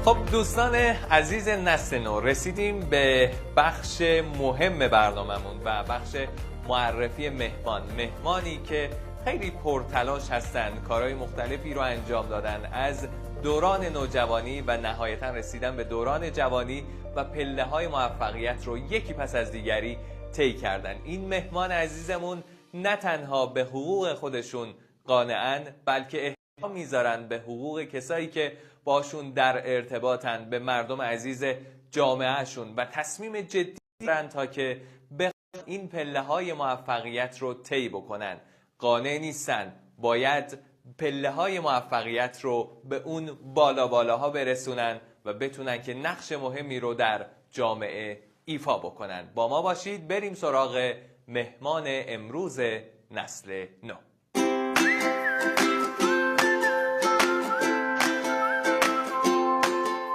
خب دوستان عزیز نسل نو، رسیدیم به بخش مهم برنامه‌مون و بخش معرفی مهمانی که خیلی پرتلاش هستن، کارهای مختلفی رو انجام دادن، از دوران نوجوانی و نهایتا رسیدن به دوران جوانی و پله‌های موفقیت رو یکی پس از دیگری طی کردن. این مهمان عزیزمون نه تنها به حقوق خودشون قانعن، بلکه احترام میذارن به حقوق کسایی که باشون در ارتباطن، به مردم عزیز جامعهشون و تصمیم جدی دارن تا که به این پله‌های موفقیت رو طی بکنن. قانع نیستن، باید پله‌های موفقیت رو به اون بالاها برسونن و بتونن که نقش مهمی رو در جامعه ایفا بکنن. با ما باشید، بریم سراغ مهمان امروز نسل نو.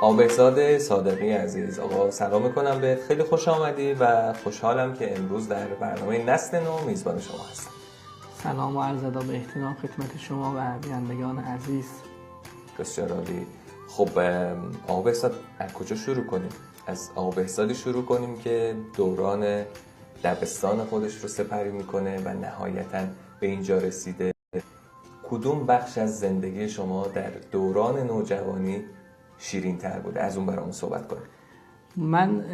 آقا بهزاد صادقی عزیز، آقا سلام میکنم بهت، خیلی خوش آمدی و خوشحالم که امروز در برنامه نسل نو میزبان شما هستم. سلام و عرض ادب و احترام خدمت شما و بینندگان عزیز. بسیار عالی. خب آقا بهزاد، از کجا شروع کنیم؟ از آقا بهزادی شروع کنیم که دوران دبستان خودش رو سپری میکنه و نهایتاً به اینجا رسیده. کدوم بخش از زندگی شما در دوران نوجوانی شیرین تر بوده؟ از اون برامون صحبت کنیم. من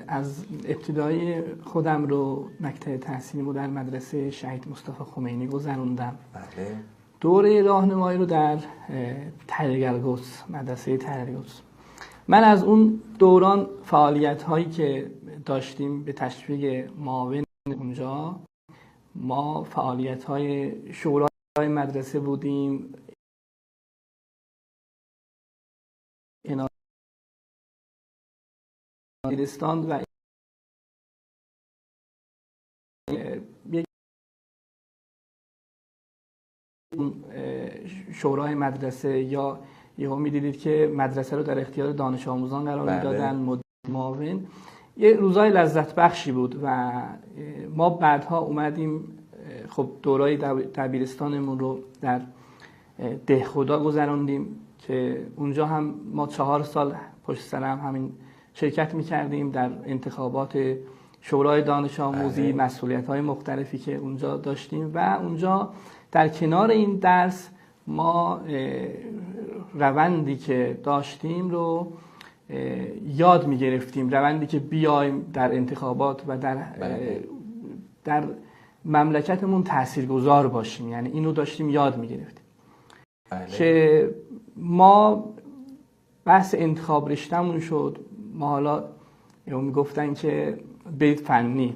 از ابتدای خودم رو مکتب تحصیلی رو در مدرسه شهید مصطفی خمینی گذروندم. بله. دوره راهنمایی رو در تحریرگرگوس، مدرسه تحریرگرگوس. من از اون دوران فعالیت هایی که داشتیم به تشویق معاون اونجا، ما فعالیت های شورای مدرسه بودیم، ایرستان و شورای مدرسه، یا یهو می‌دیدید که مدرسه رو در اختیار دانش آموزان قرار میدادن، معاون. یه روزای لذت بخشی بود و ما بعدها اومدیم خب دورای دبیرستانمون رو در دهخدا گذراندیم که اونجا هم ما 4 سال پشت سر هم همین شرکت میکردیم در انتخابات شورای دانش آموزی، مسئولیت‌های مختلفی که اونجا داشتیم و اونجا در کنار این درس ما روندی که داشتیم رو یاد میگرفتیم، روندی که بیایم در انتخابات و در مملکتمون تاثیرگذار باشیم، یعنی اینو داشتیم یاد میگرفتیم. که ما بحث انتخاب رشته‌مون شد، ما حالا میگفتن که برید فنی.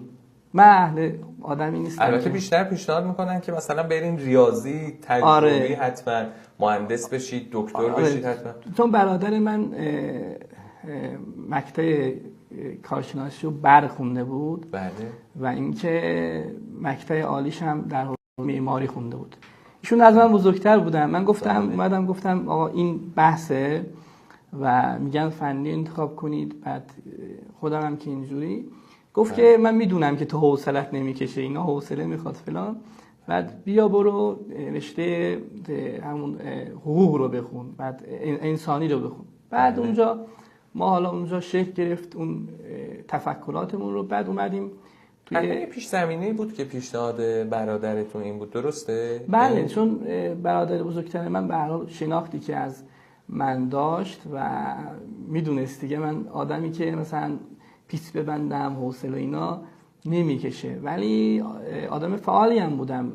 من اهل آدمی نیستم. البته بیشتر پیشنهاد میکنن که مثلا برین ریاضی، تجربی، حتما مهندس بشید، دکتر بشید حتما. چون برادر من مکتب کارشناسی رو برخونده بود. بله. و اینکه مکتب عالیش هم در معماری خونده بود. ایشون از من بزرگتر بودن. من گفتم آقا این بحثه و میگن فنی انتخاب کنید. بعد خودم هم که اینجوری گفت که من میدونم که تو حوصلت نمیکشه، اینا حوصله میخواد فلان، بعد بیا برو رشته همون حقوق رو بخون، بعد انسانی رو بخون. بعد اونجا ما حالا اونجا شکل گرفت اون تفکراتمون رو. بعد اومدیم توی پیش زمینه‌ای بود که پیشنهاد برادرتون این بود، درسته؟ بله، چون برادر بزرگتر من به هر حال شناختی که از من داشت و میدونست دیگه من آدمی که مثلا پیس ببندم حوصله اینا نمیکشه، ولی آدم فعالی هم بودم.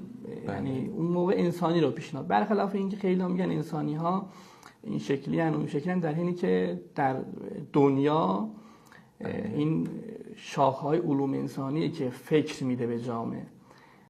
یعنی اون موقع انسانی رو پیشنهاد، برخلاف اینکه خیلی میگن انسانی ها این شکلی ان اون شکلی ان، در حینی که در دنیا این شاخه‌های علوم انسانی که فکر میده به جامعه